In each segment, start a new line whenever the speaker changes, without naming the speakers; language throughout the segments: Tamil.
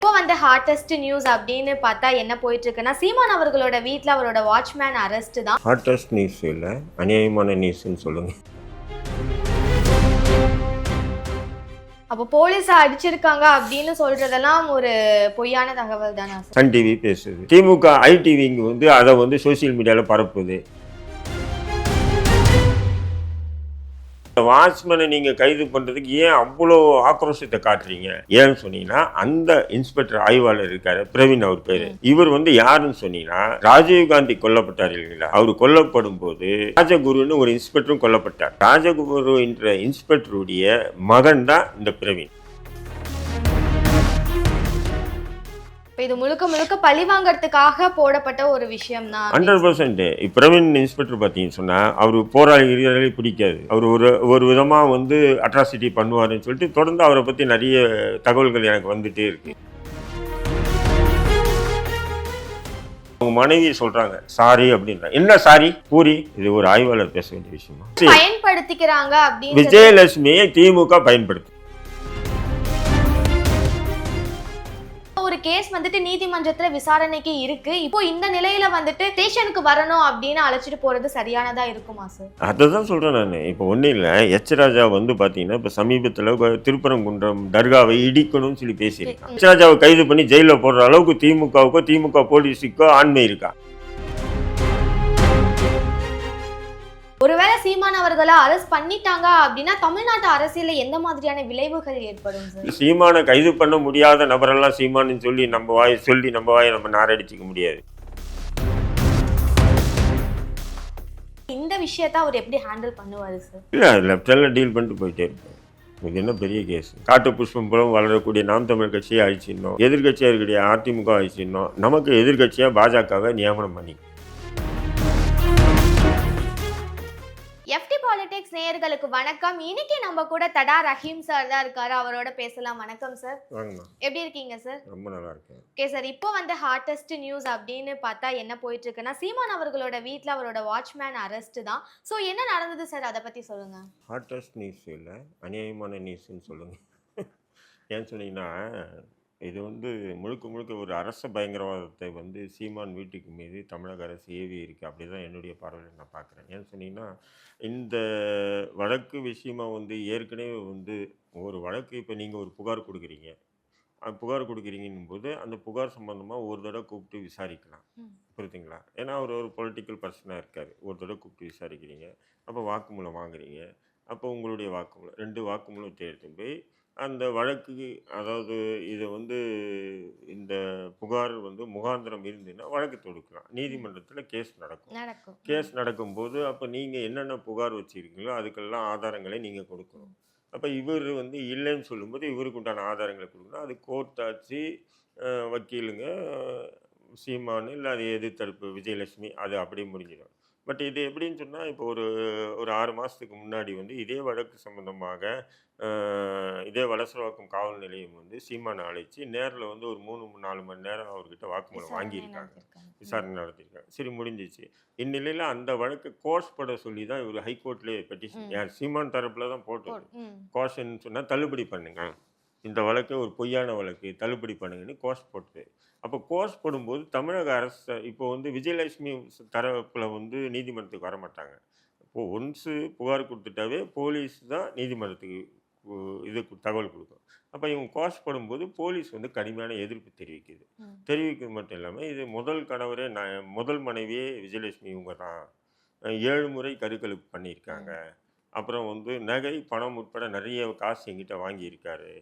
இப்போ வந்து ஹாட்டஸ்ட் நியூஸ் அப்படின்னு பார்த்தா என்ன போயிட்டு இருக்குன்னா, சீமான் அவர்களோட வீட்ல அவரோட வாட்ச்மேன் அரெஸ்ட் தான்.
ஹாட்டஸ்ட் நியூஸ் இல்லை, அநியாயமான நியூஸ்ன்னு சொல்லுங்க.
அப்போ போலீஸை அடிச்சிருக்காங்க அப்படின்னு சொல்றதெல்லாம் ஒரு பொய்யான தகவல் தானா சார்?
சன் டிவி பேசுது, திமுக ஐடிவிங்க வந்து அதை வந்து சோசியல் மீடியாவில் பரப்புது. வாட்ச்மேனை நீங்கள் கைது பண்ணுறதுக்கு ஏன் அவ்வளோ ஆக்ரோஷத்தை காட்டுறீங்க? ஏன்னு சொன்னீங்கன்னா, அந்த இன்ஸ்பெக்டர் ஆய்வாளர் இருக்காரு பிரவீன், அவர் பேரு. இவர் வந்து யாருன்னு சொன்னீங்கன்னா, ராஜீவ்காந்தி கொல்லப்பட்டார் இல்லைங்களா? அவர் கொல்லப்படும் போது ராஜகுருன்னு ஒரு இன்ஸ்பெக்டரும் கொல்லப்பட்டார். ராஜகுரு என்ற இன்ஸ்பெக்டருடைய மகன் தான் இந்த பிரவீன்.
இது முழுக்க முழுக்க பழி வாங்கறதுக்காக போடப்பட்ட ஒரு விஷயம் தான்.
100%. பிரவீன் இன்ஸ்பெக்டர் பார்த்தீங்கன்னு சொன்னால், அவர் போராளிகளே பிடிக்காது. அவர் ஒரு விதமாக வந்து அட்ராசிட்டி பண்ணுவாருன்னு சொல்லிட்டு தொடர்ந்து அவரை பற்றி நிறைய தகவல்கள் எனக்கு வந்துட்டே இருக்கு. அவங்க மனைவி சொல்றாங்க சாரி அப்படின்றாங்க. என்ன சாரி பூரி? இது ஒரு ஆய்வாளர் பேச வேண்டிய விஷயமா?
பயன்படுத்திக்கிறாங்க அப்படின்னு
விஜயலட்சுமியை திமுக பயன்படுத்து.
ஒரு கேஸ் வந்துட்டு நீதிமன்றத்துல விசாரணைக்கு இருக்கு. இப்போ இந்த நிலையில வந்துட்டு ஸ்டேஷனுக்கு வரணும் அப்படின்னு அழைச்சிட்டு போறது சரியானதா இருக்குமா சார்?
அதான் சொல்றேன் நான். இப்போ ஒன்றும் இல்லை, எச் ராஜா வந்து பார்த்தீங்கன்னா இப்போ சமீபத்தில் திருப்பரங்குன்றம் தர்காவை இடிக்கணும்னு சொல்லி பேசியிருக்காங்க. எச் ராஜாவை கைது பண்ணி ஜெயிலில் போடுற அளவுக்கு திமுகவுக்கோ திமுக போலீஸுக்கோ ஆண்மை இருக்கா?
ஒருவேளை சீமான் அவர்களை அரெஸ்ட் பண்ணிட்டாங்க அப்படின்னா தமிழ்நாட்டு அரசியல எந்த மாதிரியான விளைவுகள் ஏற்படும் சார்?
சீமானை கைது பண்ண முடியாத நபரெல்லாம் சீமானு சொல்லி நம்ம வாயை நம்ம நாரடிச்சிக்க முடியாது.
இந்த விஷயத்தை அவர் எப்படி ஹேண்டில் பண்ணுவாரு சார்?
இல்லை, லெஃப்டில் டீல் பண்ணிட்டு போயிட்டே இருப்பேன். இது என்ன பெரிய கேஸ்? காட்டு புஷ்பம் போல வளரக்கூடிய நாம் தமிழ் கட்சியை அழிச்சிடணும், எதிர்கட்சியாக இருக்கக்கூடிய அதிமுக அழிச்சிடணும், நமக்கு எதிர்கட்சியாக பாஜகவை நியமனம் பண்ணி.
எஃப்டி பாலிடிக்ஸ் நேயர்களுக்கு வணக்கம். இன்னைக்கு நம்ம கூட தடா ரஹீம் சார் தான் இருக்காரு, அவரோட பேசலாம். வணக்கம் சார். எப்படி இருக்கீங்க சார்?
ரொம்ப நல்லா இருக்கேன்.
ஓகே சார், இப்போ வந்து ஹாட்டஸ்ட் நியூஸ் அப்படின்னு பார்த்தா என்ன போயிட்டு இருக்குன்னா, சீமான் அவர்களோட வீட்டில் அவரோட வாட்ச்மேன் அரெஸ்ட் தான். ஸோ என்ன நடந்தது சார், அதை பற்றி சொல்லுங்க.
ஹாட்டஸ்ட் நியூஸ் இல்லை, அநியாயமான நியூஸ்ன்னு சொல்லுங்க. ஏன்னு சொன்னீங்கன்னா, இது வந்து முழுக்க முழுக்க ஒரு அரச பயங்கரவாதத்தை வந்து சீமான் வீட்டுக்கு மீது தமிழக அரசு ஏவி இருக்குது. அப்படி தான் என்னுடைய பார்வையில் நான் பார்க்குறேன். ஏன்னு சொன்னீங்கன்னா, இந்த வழக்கு விஷயமா வந்து ஏற்கனவே வந்து ஒரு வழக்கு இப்போ நீங்கள் ஒரு புகார் கொடுக்குறீங்க. புகார் கொடுக்குறீங்கன்னும் போது அந்த புகார் சம்மந்தமாக ஒரு தடவை கூப்பிட்டு விசாரிக்கலாம். புரியுதுங்களா? ஏன்னா அவர் ஒரு பொலிட்டிக்கல் பர்சனாக இருக்கார். ஒரு தடவை கூப்பிட்டு விசாரிக்கிறீங்க, அப்போ வாக்குமூலம் வாங்குறீங்க. அப்போ உங்களுடைய வாக்குமூலம் 2 வாக்குமூலத்தை எடுத்துன்னு போய் அந்த வழக்கு, அதாவது இதை வந்து இந்த புகார் வந்து முகாந்திரம் இருந்துன்னா வழக்கு தொடுக்கலாம். நீதிமன்றத்தில் கேஸ் நடக்கும். கேஸ் நடக்கும்போது அப்போ நீங்கள் என்னென்ன புகார் வச்சுருக்கீங்களோ அதுக்கெல்லாம் ஆதாரங்களை நீங்கள் கொடுக்கணும். அப்போ இவர் வந்து இல்லைன்னு சொல்லும்போது இவருக்கு உண்டான ஆதாரங்களை கொடுக்கணும். அது கோர்ட் ஆச்சு, வக்கீலுங்க, சீமானு, இல்லை அது எதிர்த்தரப்பு விஜயலட்சுமி, அது அப்படியே முடிஞ்சிடும். பட் இது எப்படின்னு சொன்னால், இப்போ ஒரு 6 மாதத்துக்கு முன்னாடி வந்து இதே வழக்கு சம்மந்தமாக இதே வலசரவாக்கம் காவல் நிலையம் வந்து சீமானை அழைச்சி நேரில் வந்து ஒரு 3-4 மணி நேரம் அவர்கிட்ட வாக்குமூலம் வாங்கியிருக்காங்க, விசாரணை நடத்தியிருக்காங்க. சரி, முடிஞ்சிச்சு. இந்நிலையில் அந்த வழக்கை கோர்ஸ் போட சொல்லி தான் இவர் ஹைகோர்ட்லேயே பெட்டிஷன், யார் சீமான் தரப்பில் தான் போட்டது. கோர்ஸ்ன்னு சொன்னால் தள்ளுபடி பண்ணுங்க, இந்த வழக்கை ஒரு பொய்யான வழக்கு தள்ளுபடி பண்ணுங்கன்னு கோர்ஸ் போட்டது. அப்போ கோர்ஸ் போடும்போது தமிழக அரசு இப்போ வந்து விஜயலட்சுமி தரப்பில் வந்து நீதிமன்றத்துக்கு வரமாட்டாங்க. இப்போது ஒன்ஸு புகார் கொடுத்துட்டாவே போலீஸ் தான் நீதிமன்றத்துக்கு இது தகவல் கொடுக்கும். அப்போ இவங்க கோர்ஸ் போடும்போது போலீஸ் வந்து கடுமையான எதிர்ப்பு தெரிவிக்கிறது மட்டும் இல்லாமல், இது முதல் கணவரே முதல் மனைவியே விஜயலட்சுமி இவங்க தான் 7 முறை கருக்கலைப்பு பண்ணியிருக்காங்க. அப்புறம் வந்து நகை, பணம் உட்பட நிறைய காசு எங்கிட்ட வாங்கியிருக்காரு.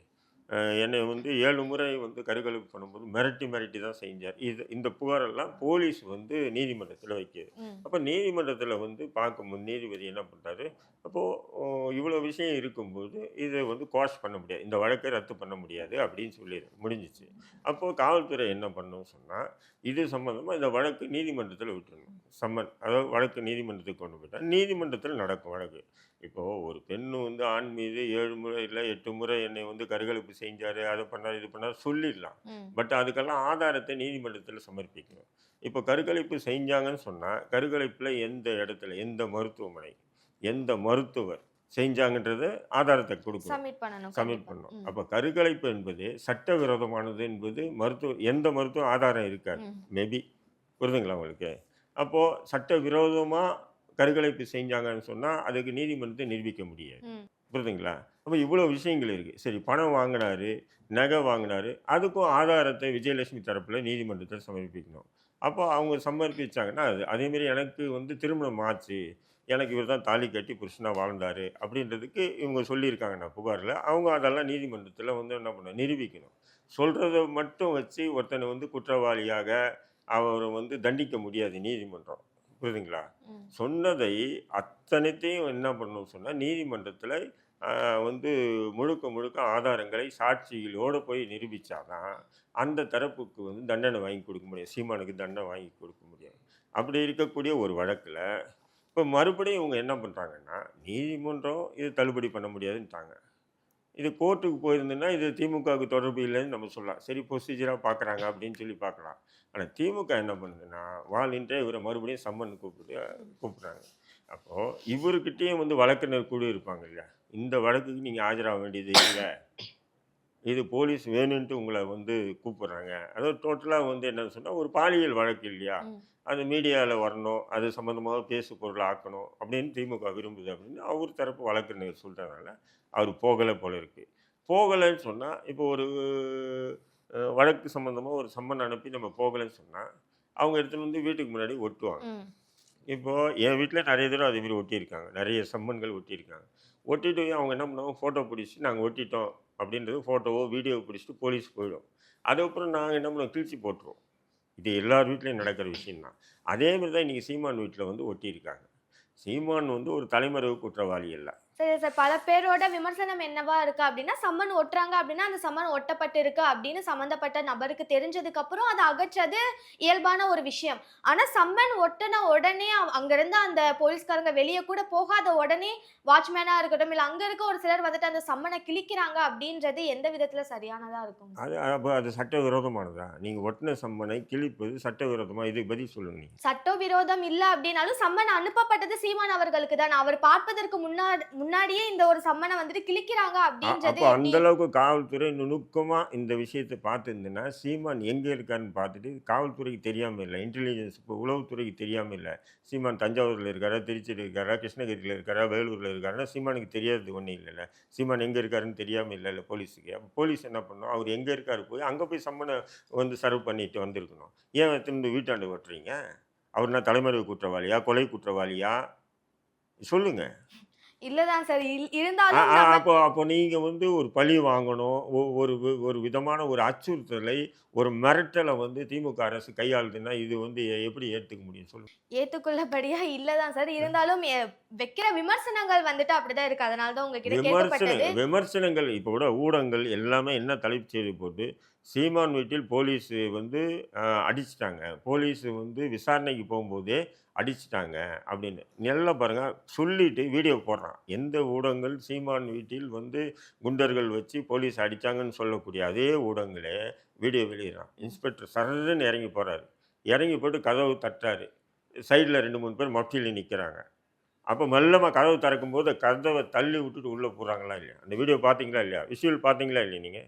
என்னை வந்து 7 முறை வந்து கருக்கலைப்பு பண்ணும்போது மிரட்டி தான் செஞ்சார். இந்த புகாரெல்லாம் போலீஸ் வந்து நீதிமன்றத்தில் வைக்கிது. அப்போ நீதிமன்றத்தில் வந்து பார்க்கும்போது நீதிபதி என்ன பண்ணுறாரு, அப்போது இவ்வளோ விஷயம் இருக்கும்போது இதை வந்து கோர்ஸ் பண்ண முடியாது, இந்த வழக்கை ரத்து பண்ண முடியாது அப்படின்னு சொல்லி முடிஞ்சிச்சு. அப்போது காவல்துறை என்ன பண்ணணும்னு சொன்னால், இது சம்மந்தமாக இந்த வழக்கு நீதிமன்றத்தில் விட்டுருணும். சம்மன், அதாவது வழக்கு நீதிமன்றத்துக்கு கொண்டு போயிட்டால் நீதிமன்றத்தில் நடக்கும் வழக்கு. இப்போது ஒரு பெண்ணு வந்து ஆண் மீது 7 முறை இல்லை 8 முறை என்னை வந்து கருக்கலைப்பு செஞ்சார், அதை பண்ணார், இது பண்ணார் சொல்லிடலாம். பட் அதுக்கெல்லாம் ஆதாரத்தை நீதிமன்றத்தில் சமர்ப்பிக்கணும். இப்போ கருக்கலைப்பு செஞ்சாங்கன்னு சொன்னால் கருக்கலைப்பில் எந்த இடத்துல, எந்த மருத்துவமனை, எந்த மருத்துவர், செஞ்சாங்கன்றத ஆதாரத்தை கொடுக்கணும்,
சப்மிட் பண்ணணும்
சப்மிட்
கண்டிப்பா.
பண்ணணும்.
ம்.
அப்போ கருக்கலைப்பு என்பது சட்டவிரோதமானது என்பது எந்த மருத்துவ ஆதாரம் இருக்காது.
ம்.
மேபி புரியுதுங்களா உங்களுக்கு? அப்போது சட்டவிரோதமாக கருக்கலைப்பு செஞ்சாங்கன்னு சொன்னால் அதுக்கு நீதிமன்றத்தை நிரூபிக்க முடியாது.
ம்.
புரியுதுங்களா? அப்போ இவ்வளோ விஷயங்கள் இருக்குது. சரி, பணம் வாங்கினாரு, நகை வாங்கினாரு, அதுக்கும் ஆதாரத்தை விஜயலட்சுமி தரப்பில் நீதிமன்றத்தில் சமர்ப்பிக்கணும். அப்போ அவங்க சமர்ப்பிச்சாங்கன்னா அதேமாரி எனக்கு வந்து திருமணம் ஆச்சு, எனக்கு இவர் தான் தாலி கட்டி புருஷனா வாழ்ந்தாரு அப்படின்றதுக்கு இவங்க சொல்லியிருக்காங்க நான் புகாரில். அவங்க அதெல்லாம் நீதிமன்றத்தில் வந்து என்ன பண்ணணும், நிரூபிக்கணும். சொல்கிறத மட்டும் வச்சு ஒருத்தனை வந்து குற்றவாளியாக அவரை வந்து தண்டிக்க முடியாது நீதிமன்றம். புரியுதுங்களா?
ம்.
சொன்னதை அத்தனைத்தையும் என்ன பண்ணணும்னு சொன்னா, நீதிமன்றத்தில அ வந்து முழுக்க முழுக்க ஆதாரங்களை சாட்சிகளோட போய் நிரூபிச்சா தான், அந்த தரப்புக்கு வந்து தண்டனை வாங்கி கொடுக்க முடியும். சீமானுக்கு தண்டனை வாங்கி கொடுக்க முடியும். அப்படி இருக்கக்கூடிய ஒரு வழக்குல, இப்ப மறுபடியும் இவங்க என்ன பண்றாங்கன்னா, நீதிமன்றம் இது தள்ளுபடி பண்ண முடியாதுன்ட்டாங்க. இது கோர்ட்டுக்கு போயிருந்ததுன்னா, இது திமுகவுக்கு தொடர்பு இல்லைன்னு நம்ம சொல்லலாம். சரி, ப்ரொசீஜரா பார்க்குறாங்க அப்படின்னு சொல்லி பார்க்கலாம். ஆனா திமுக என்ன பண்ணுதுன்னா, வாலண்டரியா இவர மறுபடியும் சம்மன் கூப்பிடுறாங்க. அப்போ இவருகிட்டயும் வந்து வழக்கறிஞர் குழு இருப்பாங்க இல்லையா? இந்த வழக்குக்கு நீங்க ஆஜராக வேண்டியது இல்ல. இது போலீஸ் வேணுன்ட்டு உங்கள வந்து கூப்பிடுறாங்க. அதாவது டோட்டலா வந்து என்னன்னு சொன்னா, ஒரு பாலியல் வழக்கு இல்லையா?
ம்.
அது மீடியால வரணும். அது சம்மந்தமா பேசு பொருள் ஆக்கணும் அப்படின்னு திமுக விரும்புது அப்படின்னு அவர் தரப்பு வழக்கறிஞர் சொல்றதுனால, அவர் போகல போல இருக்கு. போகலன்னு சொன்னா, இப்போ ஒரு வழக்கு சம்மந்தமா ஒரு சம்மன் அனுப்பி நம்ம போகலன்னு சொன்னா, அவங்க எடுத்துட்டு வந்து வீட்டுக்கு முன்னாடி ஒட்டுவாங்க.
ம்.
இப்போ என் வீட்ல நெறைய தடவ அதே மாரி ஒட்டியிருக்காங்க. நெறைய சம்மன்கள் ஒட்டியிருக்காங்க. ஒட்டிட்டு அவங்க என்ன பண்ணுவாங்க, ஃபோட்டோ புடிச்சுட்டு நாங்க ஒட்டிட்டோம் அப்படின்றது ஃபோட்டோவோ, வீடியோவோ புடிச்சுட்டு போலீஸ் போயிடும். அதுக்கப்புறம் நாங்க என்ன பண்ணுவோம், கிழிச்சு போட்டுருவோம். இது எல்லார் வீட்லயும் நடக்கிற விஷயம் தான். அதே மாரி தான் இன்னைக்கு சீமான் வீட்ல வந்து ஒட்டியிருக்காங்க. சீமான் வந்து ஒரு தலைமறைவு குற்றவாளி அல்ல.
சரி சார். பல பேரோட விமர்சனம் என்னவா இருக்கு அப்டின்னா, சம்மன் ஒட்டுறாங்க அப்டின்னா, அந்த சம்மன் ஒட்டப்பட்டிருக்கு அப்டின்னு சம்மந்தப்பட்ட நபருக்கு தெரிஞ்சதுக்கு அப்புறம் அத அகற்றது இயல்பான ஒரு விஷயம். ஆனா சம்மன் ஒட்டுன உடனே அங்கருந்து அந்த போலீஸ்காரங்க வெளிய கூட போகாத உடனே வாட்ச்மேனா இருக்கட்டும், இல்ல அங்க இருக்க ஒரு சிலர் வந்துட்டு அந்த சம்மன கிழிக்கிறாங்க அப்டின்றது எந்த விதத்துல சரியானதா இருக்கும் சார்?
அப்ப அது சட்டவிரோதமானதா? நீங்க ஒட்டுன சம்மனை கிழிப்பது சட்டவிரோதமா? இதுக்கு பதில் சொல்லுங்க நீங்க.
சட்டவிரோதம் இல்ல அப்டின்னாலும் சம்மன் அனுப்பப்பட்டது சீமான் அவர்களுக்கு தான். அவர் பார்ப்பதற்கு முன்னாடியே இந்த ஒரு சம்மன வந்துட்டு கிழிக்கிறாங்க அப்டின்றது
அப்போ
எப்டி?
அந்த அளவுக்கு காவல்துறை நுணுக்கமா இந்த விஷயத்த பார்த்துருந்துன்னா, சீமான் எங்க இருக்காருன்னு பார்த்துட்டு, காவல்துறைக்கு தெரியாம இல்ல. இன்டெலிஜென்ஸ் இப்போ உளவுத்துறைக்கு தெரியாம இல்ல. சீமான் தஞ்சாவூர்ல இருக்காரா, திருச்சியில இருக்காரா, கிருஷ்ணகிரியில இருக்காரா, வேலூர்ல இருக்காருன்னா, சீமானுக்கு தெரியாதது ஒண்ணும் இல்லல்ல. சீமான் எங்க இருக்காருன்னு தெரியாம இல்லல்ல போலீஸுக்கு. அப்ப போலீஸ் என்ன பண்ணணும், அவர் எங்க இருக்காரு போய் அங்க போய் சம்மன வந்து சர்வ் பண்ணிட்டு வந்திருக்கணும். ஏன் திரும்ப வீட்டாண்ட ஓட்டுறீங்க? அவர் என்ன தலைமறைவு குற்றவாளியா? கொலை குற்றவாளியா? சொல்லுங்க.
இல்ல தான் சார்.
ஆ,
இருந்தாலும்
ஆ,
நம்ம
அப்போ நீங்க வந்து ஒரு பழி வாங்கணும். ஒரு விதமான ஒரு அச்சுறுத்தலை, ஒரு மிரட்டல வந்து திமுக அரசு கையாளுதுன்னா, இது வந்து எப்படி ஏத்துக்க முடியும் சொல்லுங்க?
ஏத்துக்கொள்ளபடியா இல்ல தான் சார். இருந்தாலும் வைக்கிற விமர்சனங்கள் வந்துட்டு அப்படிதான் இருக்கு. அதனால தான் உங்ககிட்ட கேட்கப்பட்டது.
விமர்சனங்கள் இப்போ கூட ஊடகங்கள் எல்லாமே என்ன தலைப்புச் செய்தி போட்டு, சீமான் வீட்டில் போலீஸ் வந்து அடிச்சுட்டாங்க. போலீஸ் வந்து விசாரணைக்கு போகும்போதே அடிச்சுட்டாங்க அப்படின்னு. நல்லா பாருங்க, சொல்லிட்டு வீடியோ போடுறான். எந்த ஊடகங்கள் சீமான் வீட்டில் வந்து குண்டர்கள் வச்சு போலீஸ் அடிச்சாங்கன்னு சொல்லக்கூடிய அதே ஊடகங்களே வீடியோ வெளியிடுறான். இன்ஸ்பெக்டர் சர்ருன்னு இறங்கி போறாரு. இறங்கி போயிட்டு கதவு தட்டுறாரு. சைடுல 2, 3 பேர் மஃப்டில நிக்கிறாங்க. அப்ப மெல்லமா கதவு திறக்கும்போது, கதவ தள்ளி விட்டுட்டு உள்ள போறாங்களா இல்லையா? அந்த வீடியோ பார்த்தீங்களா இல்லையா? விஷுவல் பார்த்தீங்களா இல்லையா நீங்க?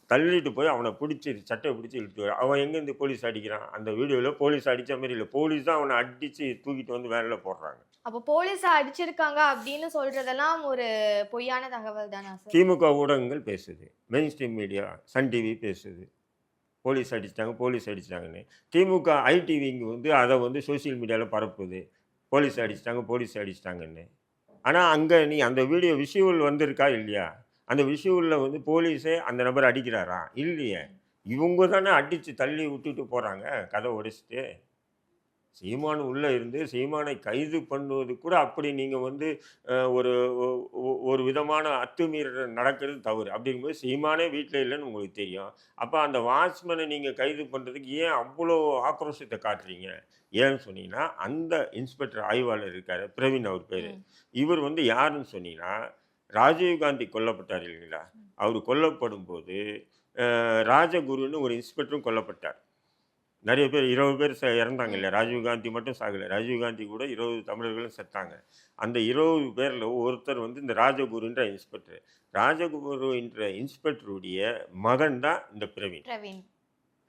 தள்ளிட்டு போய் அவன புடிச்சு சட்டைய பிடிச்சு இழுத்து அவன் எங்கேருந்து போலீஸ் அடிக்கிறான்? அந்த வீடியோல போலீஸ் அடிச்ச மாரி இல்ல. போலீஸ் தான் அவன அடிச்சு தூக்கிட்டு வந்து வேன்ல போடுறாங்க.
அப்ப போலீஸ அடிச்சிருக்காங்க அப்படின்னு சொல்றதெல்லாம் ஒரு பொய்யான தகவல் தானா சார்?
திமுக ஊடகங்கள் பேசுது. Mainstream media, Sun TV பேசுது. போலீஸ் அடிச்சுட்டாங்க, போலீஸ் அடிச்சுட்டாங்கன்னு. திமுக ஐடிவிங்க வந்து அத வந்து சோசியல் மீடியால பரப்புது. போலீஸ் அடிச்சுட்டாங்க, போலீஸ் அடிச்சுட்டாங்கன்னு. ஆனா, அங்க நீ அந்த வீடியோ விஷுவல் வந்திருக்கா இல்லையா? அந்த விஷுவல்ல வந்து போலீஸே அந்த நபர அடிக்கிறாரா? இல்லையே. இவுங்க தானே அடிச்சு தள்ளி விட்டுட்டு போறாங்க, கதவ உடைச்சுட்டு. சீமான் உள்ள இருந்து சீமானை கைது பண்ணுவது கூட அப்படி நீங்க வந்து ஒரு ஒ ஒ ஒரு விதமான அத்துமீறல் நடக்கிறது தவறு. அப்படிங்கும்போது சீமானே வீட்ல இல்லன்னு உங்களுக்கு தெரியும். அப்ப அந்த வாட்ச்மேன நீங்க கைது பண்றதுக்கு ஏன் அவ்வளோ ஆக்ரோஷத்த காட்டுறீங்க? ஏன்னு சொன்னீங்கன்னா, அந்த இன்ஸ்பெக்டர் ஆய்வாளர் இருக்காரு, பிரவீன் அவர் பேரு.
ம்.
இவர் வந்து யாருன்னு சொன்னீங்கன்னா, ராஜீவ்காந்தி கொல்லப்பட்டார் இல்லைங்களா? அவரு கொல்லப்படும்போது, ராஜகுருன்னு ஒரு இன்ஸ்பெக்டரும் கொல்லப்பட்டார். நிறைய பேர் 20 பேர் இறந்தாங்க
ம்.
இல்லையா? ராஜீவ்காந்தி மட்டும் சாகல. ராஜீவ்காந்தி கூட 20 தமிழர்களும் செத்தாங்க. அந்த 20 பேர்ல ஒருத்தர் வந்து இந்த ராஜகுருன்ற இன்ஸ்பெக்டர். ராஜகுரு என்ற இன்ஸ்பெக்டருடைய மகன் தான் இந்த பிரவீன்.
பிரவீன்.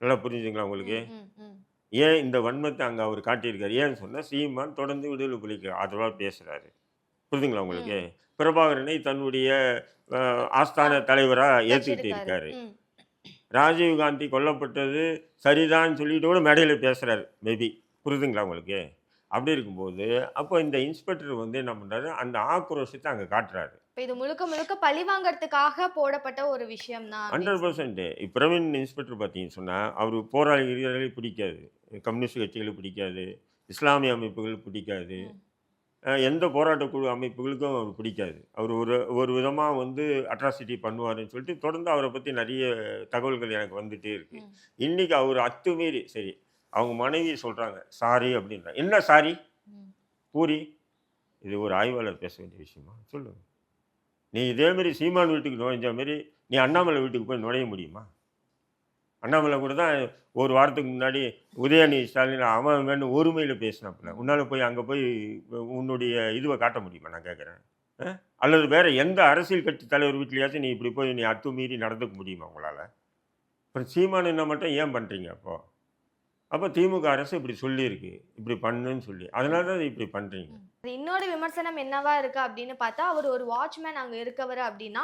நல்லா புரிஞ்சுதுங்களா உங்களுக்கு?
ம், ம், ம்.
ஏன் இந்த வன்மத்த அங்க அவரு காட்டியிருக்காரு? ஏன்னு சொன்னா, சீமான் தொடர்ந்து விடுதலை புலிக்கு ஆதரவா பேசுறாரு. புரியுதுங்களா உங்களுக்கு?
ம்.
பிரபாகரனை தன்னுடைய அ
ஆ,
ஆஸ்தான தலைவரா ஏத்துக்கிட்டு
வச்சிருக்காரு.
இருக்காரு.
ம்.
ராஜீவ்காந்தி கொல்லப்பட்டது சரிதான்னு சொல்லிட்டு கூட மேடையில பேசுறாரு. மேபி. புரியுதுங்களா உங்களுக்கு? அப்படி இருக்கும்போது, அப்போ இந்த இன்ஸ்பெக்டர் வந்து என்ன பண்றாரு, அந்த ஆக்ரோஷத்த அங்க காட்டுறாரு.
இப்ப இது முழுக்க முழுக்க பழி வாங்கறதுக்காக போடப்பட்ட ஒரு விஷயம் தான் அப்படின்னு சொல்றீங்க.
100% பிரவீன் இன்ஸ்பெக்டர் பார்த்தீங்கன்னு சொன்னா, அவரு போராளிகளே பிடிக்காது. கம்யூனிஸ்ட் கட்சிகள பிடிக்காது. இஸ்லாமிய அமைப்புகள் பிடிக்காது.
ம்.
எந்த போராட்ட குழு அமைப்புகளுக்கும் அவர் பிடிக்காது. அவர் ஒரு ஒரு விதமா வந்து அட்ராசிட்டி பண்ணுவாருன்னு சொல்லிட்டு, தொடர்ந்து அவர பத்தி நெறைய தகவல்கள் எனக்கு வந்துட்டே இருக்கு.
ம்.
இன்னைக்கு அவரு அத்துமீறி சரி, அவங்க மனைவி சொல்றாங்க, "சாரி" அப்படின்றாங்க. "என்ன சாரி?
ம்.
பூரி." இது ஒரு ஆய்வாளர் பேச வேண்டிய விஷயமா? சொல்லுங்க. நீ இதே மாரி சீமான் வீட்டுக்கு நுழைஞ்ச மாரி, நீ அண்ணாமலை வீட்டுக்கு போய் நுழைய முடியுமா? அண்ணாமலை கூட தான் ஒரு வாரத்துக்கு முன்னாடி உதயநிதி ஸ்டாலின் அவன் இவன்னு ஒருமையில பேசினாப்புல.
ம்.
உன்னால போய் அங்க போய் உன்னுடைய இதுவ காட்ட முடியுமா? நான் கேட்கிறேன். அல்லது வேற எந்த அரசியல் கட்சி தலைவர் வீட்லயாச்சும் நீ இப்படி போய் நீ அத்துமீறி நடந்துக்க முடியுமா உங்களால? அப்புறம் சீமானுன்னா மட்டும் ஏன் பண்றீங்க அப்போ? அப்ப திமுக அரசு இப்படி சொல்லியிருக்கு. இப்படி பண்ணுன்னு சொல்லி. அதனால தான் இப்படி பண்றீங்க.
ம். இன்னொரு விமர்சனம் என்னவா இருக்கு அப்படின்னு பார்த்தா, அவர் ஒரு வாட்ச்மேன் அங்க இருக்கவரு அப்படின்னா,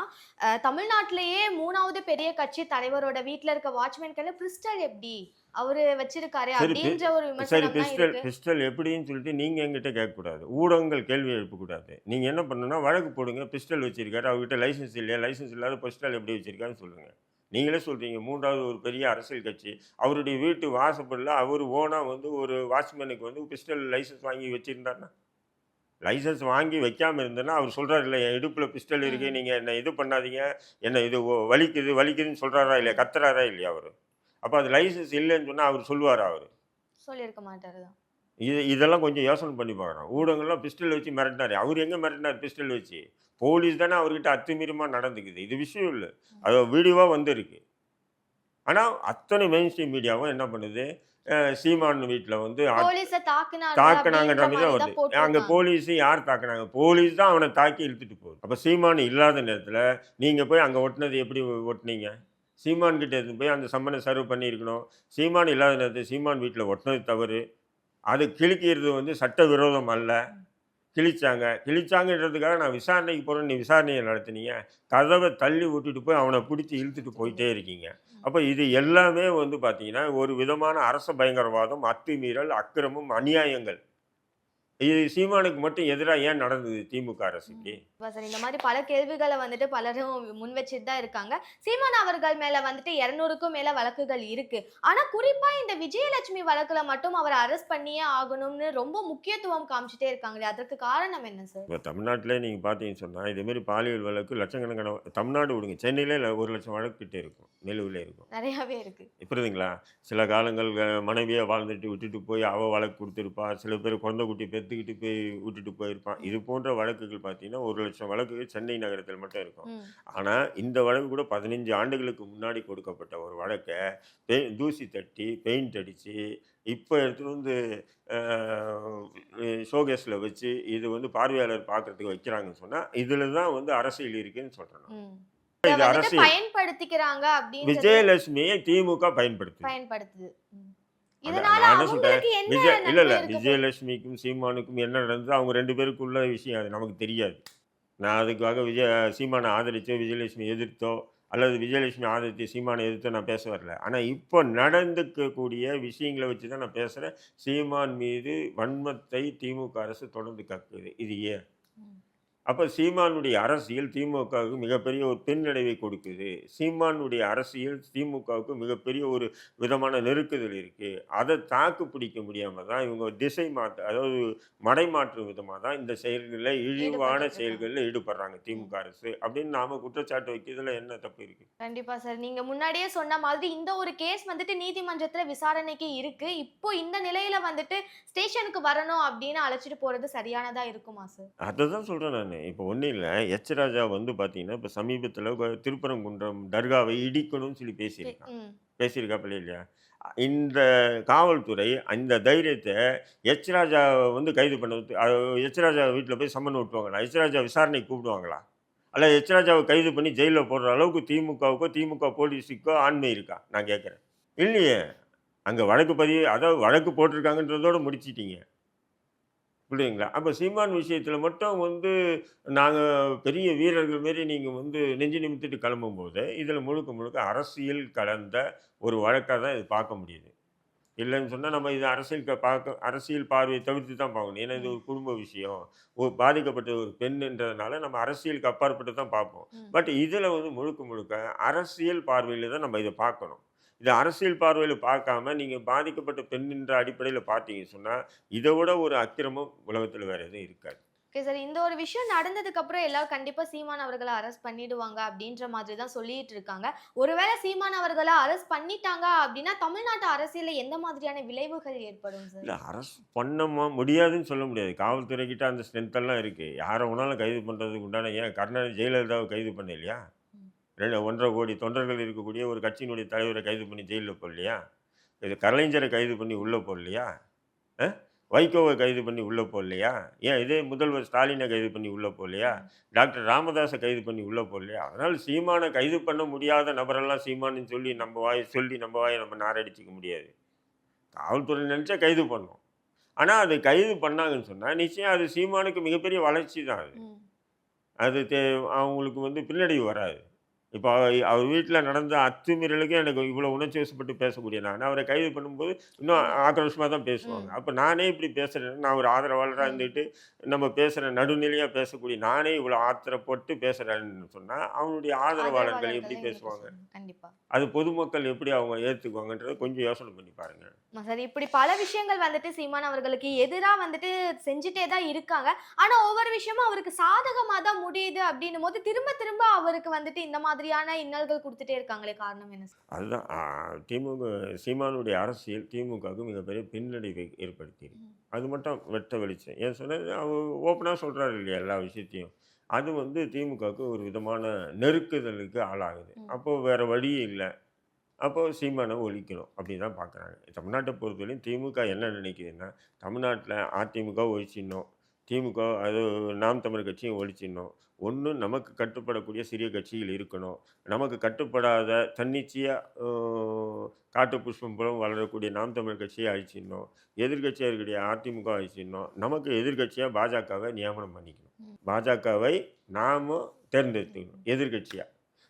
தமிழ்நாட்டிலேயே 3வது பெரிய கட்சி தலைவரோட வீட்ல இருக்க வாட்ச்மேன்க்கெல்லாம் பிஸ்டல் எப்படி? அவரு வச்சிருக்காரே
சரி
அப்படின்ற ஒரு
சரி
விமர்சனம் தான்
பிஸ்டல்
இருக்கு.
பிஸ்டல் எப்படின்னு சொல்லிட்டு நீங்க என்கிட்ட கேட்கக்கூடாது. ஊடகங்கள் கேள்வி எழுப்பக்கூடாது. நீங்க என்ன பண்ணணும்னா, வழக்கு போடுங்க. பிஸ்டல் வச்சிருக்காரு. அவர்கிட்ட லைசென்ஸ் இல்லையா? லைசென்ஸ் இல்லாத பிஸ்டல் எப்படி வச்சிருக்காருன்னு சொல்லுங்க. நீங்களே சொல்றீங்க 3வது ஒரு பெரிய அரசியல் கட்சி. அவருடைய வீட்டு வாசப்படில அவரு ஓனா வந்து ஒரு வாட்ச்மேனுக்கு வந்து பிஸ்டல் லைசென்ஸ் வாங்கி வச்சிருந்தாருன்னா, லைசென்ஸ் வாங்கி வைக்காம இருந்தேன்னா, அவர் சொல்றாருல்ல, "என் இடுப்புல பிஸ்டல் இருக்கு.
ம்.
நீங்க என்ன இது பண்ணாதீங்க. என்ன இது வலிக்குது, வலிக்குதுன்னு" சொல்றாரா இல்லையா?
ம்.
கத்துறாரா இல்லையா அவரு? அப்ப அது லைசென்ஸ் இல்லன்னு சொன்னா அவரு சொல்லுவாரா அவரு?
சொல்லியிருக்க மாட்டாரு தான்.
இதெல்லாம் கொஞ்சம் யோசனை பண்ணி பார்க்கணும். ஊடகங்கள்லாம் பிஸ்டல் வச்சு மிரட்டினாரு. அவரு எங்க மிரட்டினாரு பிஸ்டல் வச்சு? போலீஸ் தானே அவர்கிட்ட அத்துமீறமா நடந்துக்குது. இது விஷயம் இல்ல.
ம்.
அது வீடியோவா வந்திருக்கு. ஆனா, அத்தனை மெயின் ஸ்ட்ரீம் மீடியாவும் என்ன பண்ணுது? சீமான் வீட்ல வந்து
போலீஸ தாக்குனாங்க
தாக்குனாங்கன்ற
அப்படின்ற
மாரி தான்
மாரி
வருது.
தான்
அங்க
போட்டிருக்காங்க.
போலீஸ் யார் தாக்குனாங்க? போலீஸ் தான் அவன தாக்கி இழுத்துட்டு போகுது. அப்ப சீமான் இல்லாத நேரத்துல, நீங்க போய் அங்க ஒட்டுனது எப்படி ஒட்டுனீங்க? சீமான் கிட்ட எடுத்துன்னு போய் அந்த சம்மன சர்வ் பண்ணியிருக்கணும். சீமான் இல்லாத நேரத்துல சீமான் வீட்ல ஒட்டுனது தவறு. அது கிழிக்கிறது வந்து சட்டவிரோதம் அல்ல.
ம்.
கிழிச்சாங்க. கிழிச்சாங்கன்றதுக்காக நான் விசாரணைக்கு போறேன்னு நீ விசாரணைய நடத்துனீங்க. கதவ தள்ளி விட்டுட்டு போய் அவன புடிச்சு இழுத்துட்டு போயிட்டே இருக்கீங்க.
ம்.
அப்ப இது எல்லாமே வந்து பார்த்தீங்கன்னா, ஒரு விதமான அரச பயங்கரவாதம், அத்துமீறல், அக்கிரமம், அநியாயங்கள். இது சீமானுக்கு மட்டும் எதிரா ஏன் நடந்தது திமுக
ம்.
அரசுக்கு?
சார் இந்த மாரி பல கேள்விகள வந்துட்டு பலரும் முன் வச்சுட்டு தான் இருக்காங்க. சீமான் அவர்கள் மேல வந்துட்டு 200க்கும் மேல வழக்குகள் இருக்கு. ஆனா குறிப்பா இந்த விஜயலட்சுமி வழக்குல மட்டும் அவர அரெஸ்ட் பண்ணியே ஆகணும்னு ரொம்ப முக்கியத்துவம் காமிச்சுட்டே இருக்காங்களே! அதற்கு காரணம் என்ன சார்?
இப்ப தமிழ்நாட்டிலே நீங்க பார்த்தீங்கன்னு சொன்னா, இதேமாரி பாலியல் வழக்கு லட்சக்கணக்கான தமிழ்நாடு விடுங்க. சென்னையிலே 1,00,000 வழக்கு கிட்ட இருக்கும். நிலுவையில இருக்கும்.
நெறையாவே இருக்கு.
புரியுதுங்களா? சில காலங்கள் மனைவியா வாழ்ந்துட்டு விட்டுட்டு போய் அவ வழக்கு குடுத்திருப்பா. சில பேர் குழந்தை குட்டி பெத்துக்கிட்டு போய் விட்டுட்டு போயிருப்பான்.
ம்.
இது போன்ற வழக்குகள் பார்த்தீங்கன்னா, 1,00,000 வழக்குகள் சென்னை நகரத்தில் மட்டும் இருக்கும்.
ம்.
ஆனா, இந்த வழக்கு கூட 15 ஆண்டுகளுக்கு முன்னாடி கொடுக்கப்பட்ட ஒரு வழக்க, தூசி தட்டி, பெயிண்ட் அடிச்சு, இப்ப எடுத்துட்டு வந்து அ ஷோகேஸ்ல வச்சு, இது வந்து பார்வையாளர் பார்க்கறதுக்கு வைக்கிறாங்கன்னு சொன்னா, இதுல தான் வந்து அரசியல் இருக்குன்னு சொல்றேன் நான்.
ம். இத
இது
வந்துட்டு
அரசியல்.
பயன்படுத்திக்கிறாங்க அப்படின்றது
விஜயலட்சுமியை திமுக பயன்படுத்துது.
பயன்படுத்துது. ம்.
அதான்
இதனால
நான் என்ன சொல்றேன்,
அவங்களுக்கு என்ன
இல்ல,
நன்மை
இல்ல.
இருக்க போகுது?
விஜயலட்சுமிக்கும், சீமானுக்கும் என்ன நடந்தது, அவங்க 2 பேருக்குள்ள விஷயம் அது நமக்கு தெரியாது. நான் அதுக்காக சீமான ஆதரிச்சோ, விஜயலட்சுமி எதிர்த்தோ, அல்லது விஜயலட்சுமி ஆதரித்து சீமான எதிர்த்தோ நான் பேச வரல. ஆனா, இப்போ நடந்துக்கக்கூடிய விஷயங்கள வச்சு தான் நான் பேசுறேன். சீமான் மீது வன்மத்தை திமுக அரசு தொடர்ந்து கக்குது. இது ஏன்?
ம்.
அப்ப சீமானுடைய அரசியல் திமுகவுக்கு மிகப்பெரிய ஒரு பின்னடைவை கொடுக்குது. சீமானுடைய அரசியல் திமுகவுக்கு மிகப்பெரிய ஒரு விதமான நெருக்குதல் இருக்கு. அத தாக்கு பிடிக்க முடியாம தான் இவங்க திசை அதாவது மடைமாற்றும் விதமா தான் இந்த செயல்கள்ல இழிவான
ஈடுபட்டுட்டு இருக்காங்க.
செயல்கள்ல ஈடுபடுறாங்க
ம்.
திமுக அரசு. அப்படின்னு நாம குற்றச்சாட்டு வைக்கிறதுல என்ன தப்பு இருக்கு?
கண்டிப்பா சார். நீங்க முன்னாடியே சொன்ன மாதிரி இந்த ஒரு கேஸ் வந்துட்டு நீதிமன்றத்துல விசாரணைக்கு இருக்கு. இப்போ இந்த நிலையில வந்துட்டு ஸ்டேஷனுக்கு வரணும் அப்படின்னு அழைச்சிட்டு போறது சரியானதா இருக்குமா சார்?
அததான் சொல்றேன் நானு. இப்ப ஒண்ணும் இல்ல. ராஜா வந்து பார்த்தீங்கன்னா, இப்ப சமீபத்தில திருப்பரங்குன்றம் தர்காவை இடிக்கணும்னு சொல்லி பேசியிருக்கான்.
ம்.
பேசியிருக்காப்புல இல்லையா? இந்த காவல்துறை அந்த தைரியத்த எச் ராஜாவ வந்து கைது பண்ணது எச் ராஜா வீட்ல போய் சம்மன் ஒட்டுவாங்களா? எச் ராஜா விசாரணைக்கு கூப்பிடுவாங்களா? அல்ல எச் ராஜாவ கைது பண்ணி ஜெயில்ல போடுற அளவுக்கு திமுகவுக்கோ, திமுக போலீஸுக்கோ ஆண்மை இருக்கா? நான் கேட்கிறேன். இல்லையே. அங்க வழக்கு பதிவு அதாவது வழக்கு போட்டிருக்காங்கன்றதோட முடிச்சிட்டீங்க. புரியுதுங்களா? அப்ப சீமான் விஷயத்துல மட்டும் வந்து நாங்க பெரிய வீரர்கள் மாரி நீங்க வந்து நெஞ்சு நிமித்திட்டு கிளம்பும்போது, இதுல முழுக்க முழுக்க அரசியல் கலந்த ஒரு வழக்கா தான் இது பார்க்க முடியுது. இல்லன்னு சொன்னா நம்ம இது அரசியல் அரசியல் பார்வையை தவிர்த்து தான் பார்க்கணும். ஏன்னா இது
ம்.
ஒரு குடும்ப விஷயம். பாதிக்கப்பட்ட ஒரு பெண்ணுன்றதுனால நம்ம அரசியலுக்கு அப்பாற்பட்டு தான் பார்ப்போம்.
ம்.
பட் இதுல வந்து முழுக்க முழுக்க அரசியல் பார்வையில தான் நம்ம இத பார்க்கணும். இத அரசியல் பார்வையில பார்க்காம நீங்க பாதிக்கப்பட்ட பெண்ணுன்ற அடிப்படையில பார்த்தீங்கன்னு சொன்னா, இத விட ஒரு அக்கிரமம் உலகத்துல வேற எதுவும் இருக்காது.
Okay sir. இந்த ஒரு விஷயம் நடந்ததுக்கு அப்புறம் எல்லாரும் கண்டிப்பா சீமான் அவர்கள அரெஸ்ட் பண்ணிடுவாங்க அப்படின்ற மாதிரி தான் சொல்லிட்டு இருக்காங்க. ஒருவேள சீமான் அவர்கள அரெஸ்ட் பண்ணிட்டாங்க அப்படின்னா, தமிழ்நாட்டு அரசியல்ல எந்த மாதிரியான விளைவுகள் ஏற்படும் சார்?
இல்ல அரசு பண்ண முடியாதுன்னு சொல்ல முடியாது. காவல்துறை கிட்ட அந்த ஸ்ட்ரென்த் எல்லாம் இருக்கு. யார வேணாலும் கைது பண்றதுக்கு உண்டான ஏன் கருணாநிதி ஜெயலலிதாவ கைது பண்ணலையா?
ம்.
1,50,000 கோடி தொண்டர்கள் இருக்கக்கூடிய ஒரு கட்சியினுடைய தலைவர கைது பண்ணி ஜெயில்ல போடலையா? இது கலைஞர கைது பண்ணி உள்ள போடலையா? அ வைகோவ கைது பண்ணி உள்ள போடலையா? ஏன் இதே முதல்வர் ஸ்டாலின கைது பண்ணி உள்ள போடலையா?
ம்.
டாக்டர் ராமதாஸ கைது பண்ணி உள்ள போடலையா? அதனால சீமான கைது பண்ண முடியாத நபரெல்லாம் சீமான்னு சொல்லி நம்ம வாய நம்ம நாரடிச்சுக்க முடியாது. காவல்துறை நெனச்சா கைது பண்ணும். ஆனா, அது கைது பண்ணாங்கன்னு சொன்னா, நிச்சயம் அது சீமானுக்கு மிகப்பெரிய வளர்ச்சி தான் அது.
ம்.
அது அவங்களுக்கு வந்து பின்னடைவு வராது. இப்போ அவர் வீட்ல நடந்த அத்துமீறலுக்கு எனக்கு இவ்வளோ உணர்ச்சி வசப்பட்டு பேசக்கூடிய நான், அவர கைது பண்ணும்போது இன்னும்
கண்டிப்பா.
ஆக்ரோஷமா தான் பேசுவாங்க.
ம்.
அப்ப நானே இப்படி பேசுறேன், நான் ஒரு ஆதரவாளரா
ம்.
இருந்துட்டு, நம்ம பேசுற நடுநிலையா பேசக்கூடிய நானே இவ்வளோ ஆத்திரப்பட்டு பேசுறேன்னு சொன்னா, அவனுடைய ஆதரவாளர்கள் எப்படி
ஆதரவாளர்கள்லாம் எப்படி
பேசுவாங்க?
சொல்லுங்க? கண்டிப்பா.
அது பொதுமக்கள் எப்படி அவங்க ஏத்துக்குவாங்கன்றத கொஞ்சம் யோசனை பண்ணி பாருங்க.
ஆமா சார். இப்படி பல விஷயங்கள் வந்துட்டு சீமான் அவர்களுக்கு எதிரா வந்துட்டு செஞ்சுட்டே தான் இருக்காங்க. ஆனா ஒவ்வொரு விஷயமும் அவருக்கு சாதகமா தான் முடியுது அப்படின்னும்போது, திரும்ப திரும்ப அவருக்கு வந்துட்டு இந்த மாதிரியான இன்னல்கள் குடுத்துட்டே இருக்காங்களே காரணம் என்ன சார்?
அதுதான் சீமானுடைய அரசியல் திமுகவுக்கு மிகப்பெரிய பின்னடைவை ஏற்படுத்தியிருக்கு.
ம்.
அது மட்டும் வெட்ட வெளிச்சம். ஏன் சொன்னா அவர் ஓப்பனா சொல்றாரு இல்லையா எல்லா விஷயத்தையும். அது வந்து திமுகவுக்கு ஒரு விதமான நெருக்குதலுக்கு ஆளாகுது.
ம்.
அப்போ வேற வழியே இல்ல. அப்போ சீமான ஒழிக்கணும் அப்படின்னு தான் பார்க்குறாங்க. தமிழ்நாட்ட பொறுத்தவரையும் திமுக என்ன நினைக்குதுன்னா, தமிழ்நாட்டில அதிமுக ஒழிச்சிடணும். திமுக அது நாம் தமிழர் கட்சியும் ஒழிச்சிடணும். ஒண்ணு நமக்கு கட்டுப்படக்கூடிய சிறிய கட்சிகள் இருக்கணும். நமக்கு கட்டுப்படாத தன்னிச்சையா அ காட்டு புஷ்பம் போல வளரக்கூடிய நாம் தமிழர் கட்சிய அழிச்சிடணும். எதிர்க்கட்சியா இருக்கக்கூடிய அதிமுக அழிச்சிடணும். நமக்கு எதிர்க்கட்சியா பாஜகவை நியமனம் பண்ணிக்கணும்.
ம்.
பாஜகவை நாம தேர்ந்தெடுத்துக்கணும்
ம்.
எதிர்க்கட்சியா.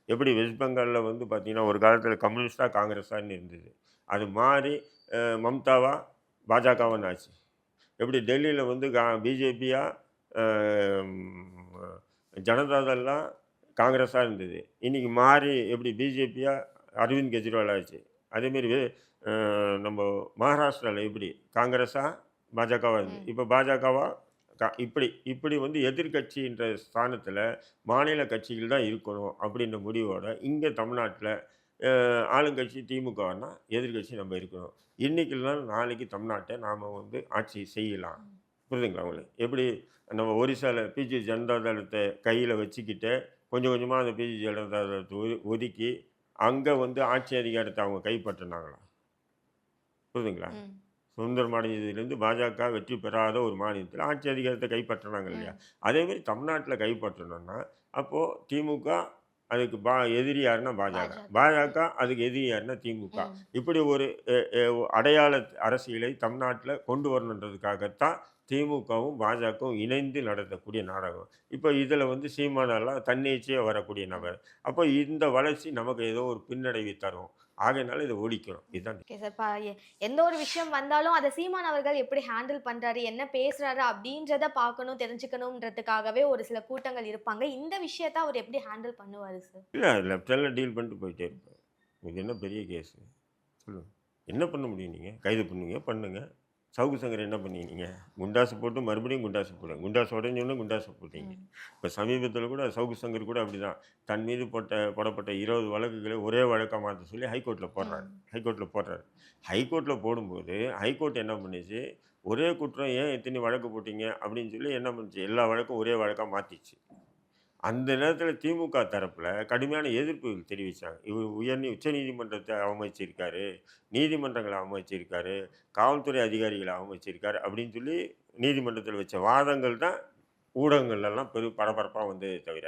எப்படி வெஸ்ட் பெங்கால்ல வந்து பார்த்தீங்கன்னா, ஒரு காலத்தில கம்யூனிஸ்டா, காங்கிரஸான்னு இருந்தது. அது மாறி மம்தாவா, பாஜகவான்னு ஆச்சு. எப்படி டெல்லியில வந்து பிஜேபியா, அ ம் ஜனதாதள்லாம் காங்கிரஸா இருந்தது. இன்னைக்கு மாறி எப்படி பிஜேபியா அரவிந்த் கெஜ்ரிவால் ஆச்சு. அதேமாரி நம்ம மகாராஷ்டிரால எப்படி காங்கிரஸா, பாஜகவா இருந்தது.
ம்.
இப்ப பாஜகவா இப்படி இப்படி வந்து எதிர்க்கட்சின்ற ஸ்தானத்தில மாநில கட்சிகள் தான் இருக்கணும் அப்படின்ற முடிவோட இங்க தமிழ்நாட்டில ஆளுங்கட்சி திமுகன்னா எதிர்க்கட்சி நம்ம இருக்கணும். இன்னைக்கு இல்லனாலும் நாளைக்கு தமிழ்நாட்ட நாம வந்து ஆட்சி செய்யலாம்.
ம்.
புரியுதுங்களா உங்களுக்கு? எப்படி நம்ம ஒரிசால பிஜு ஜனதா தளத்த கையில வச்சுக்கிட்டு, கொஞ்சம் கொஞ்சமா அந்த பிஜு ஜனதா தளத்த ஒதுக்கி, அங்க வந்து ஆட்சி அதிகாரத்த அவங்க கைப்பற்றுனாங்களா? புரியுதுங்களா?
ம்.
சுதந்திர மாநிலத்திலிருந்து பாஜக வெற்றி பெறாத ஒரு மாநிலத்தில ஆட்சி அதிகாரத்த கைப்பற்றுனாங்க இல்லையா?
ம்.
அதேமாரி தமிழ்நாட்டில கைப்பற்றணும்னா, அப்போ திமுக அதுக்கு எதிரி யாருன்னா பாஜக.
பாஜக.
பாஜக அதுக்கு எதிரி யாருன்னா திமுக.
ம்.
இப்படி ஒரு எ எ அடையாள அரசியலை தமிழ்நாட்டில கொண்டு வரணுன்றதுக்காகத்தான் திமுகவும், பாஜகவும் இணைந்து நடத்தக்கூடிய நாடகம். இப்ப இதில வந்து சீமானெல்லாம் தன்னிச்சையா வரக்கூடிய
ம்.
நபர். அப்போ இந்த வளர்ச்சி நமக்கு ஏதோ ஒரு பின்னடைவை தரும். ஆகையினால இத ஒழிக்கணும். இதுதான்
ஓகே சார். எந்த ஒரு விஷயம் வந்தாலும் அத சீமான் அவர்கள் எப்படி ஹேண்டில் பண்றாரு, என்ன பேசுறாரு அப்படின்றத பார்க்கணும், தெரிஞ்சுக்கணும்ன்றதுக்காகவே ஒரு சில கூட்டங்கள் இருப்பாங்க. இந்த விஷயத்த அவர் எப்படி ஹேண்டில் பண்ணுவாரு சார்?
இல்ல லெஃப்ட் ஹேண்ட்ல டீல் பண்ணிட்டு போயிட்டே இருப்பாரு. இது என்ன பெரிய கேஸு? சொல்லுங்க. என்ன பண்ண முடியும் நீங்க? கைது பண்ணுவீங்க, பண்ணுங்க. சவுக்கு சங்கர் என்ன பண்ணீங்க? குண்டாசு போட்டு மறுபடியும் குண்டாசு போடுங்க. குண்டாசு உடைஞ்சோனே குண்டாசு போட்டீங்க.
ம்.
இப்ப சமீபத்தில கூட சவுக்கு சங்கர் கூட அப்படிதான். தன் மீது போடப்பட்ட 20 வழக்குகளை ஒரே வழக்கா மாத்த சொல்லி ஹைகோர்ட்ல போடுறாரு.
ம்.
ஹைகோர்ட்ல போடுறாரு. ஹைகோர்ட்ல போடும்போது, ஹைகோர்ட் என்ன பண்ணுச்சு, ஒரே குற்றம் ஏன் இத்தனை வழக்கு போட்டீங்க அப்படின்னு சொல்லி என்ன பண்ணுச்சு, எல்லா வழக்கும் ஒரே வழக்கா மாத்திச்சு. அந்த நேரத்துல திமுக தரப்புல கடுமையான எதிர்ப்பு தெரிவிச்சாங்க. இவர் உச்சநீதிமன்றத்த அவமதிச்சிருக்காரு, நீதிமன்றங்கள அவமதிச்சிருக்காரு, காவல்துறை அதிகாரிகள அவமதிச்சிருக்காரு அப்படின்னு சொல்லி நீதிமன்றத்துல வச்ச வாதங்கள் தான் ஊடகங்கள்லலாம் பரபரப்பா வந்ததே தவிர,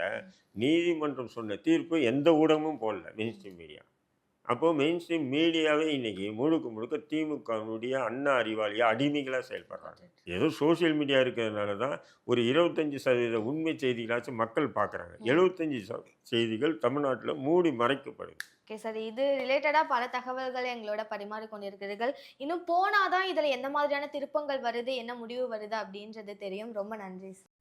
நீதிமன்றம் சொன்ன தீர்ப்பு எந்த ஊடகமும் போடல மெயின் ஸ்ட்ரீம் மீடியா. அப்போ மெயின் ஸ்ட்ரீம் மீடியாவே இன்னைக்கு முழுக்க முழுக்க திமுகவினுடைய அண்ணா அறிவாளியா அடிமைகளா செயல்படுறாங்க. ஏதோ சோசியல் மீடியா இருக்கிறதுனால தான் ஒரு 25% உண்மை செய்திகளாச்சும் மக்கள் பார்க்குறாங்க. 75 செய்திகள் தமிழ்நாட்டுல மூடி மறைக்கப்படுது.
Okay sir. இது ரிலேட்டடா பல தகவல்களை எங்களோட பரிமாறிக் கொண்டிருக்கிறீர்கள். இன்னும் போனா தான் இதுல எந்த மாதிரியான திருப்பங்கள் வருது, என்ன முடிவு வருது அப்படின்றது தெரியும். ரொம்ப நன்றி சார்.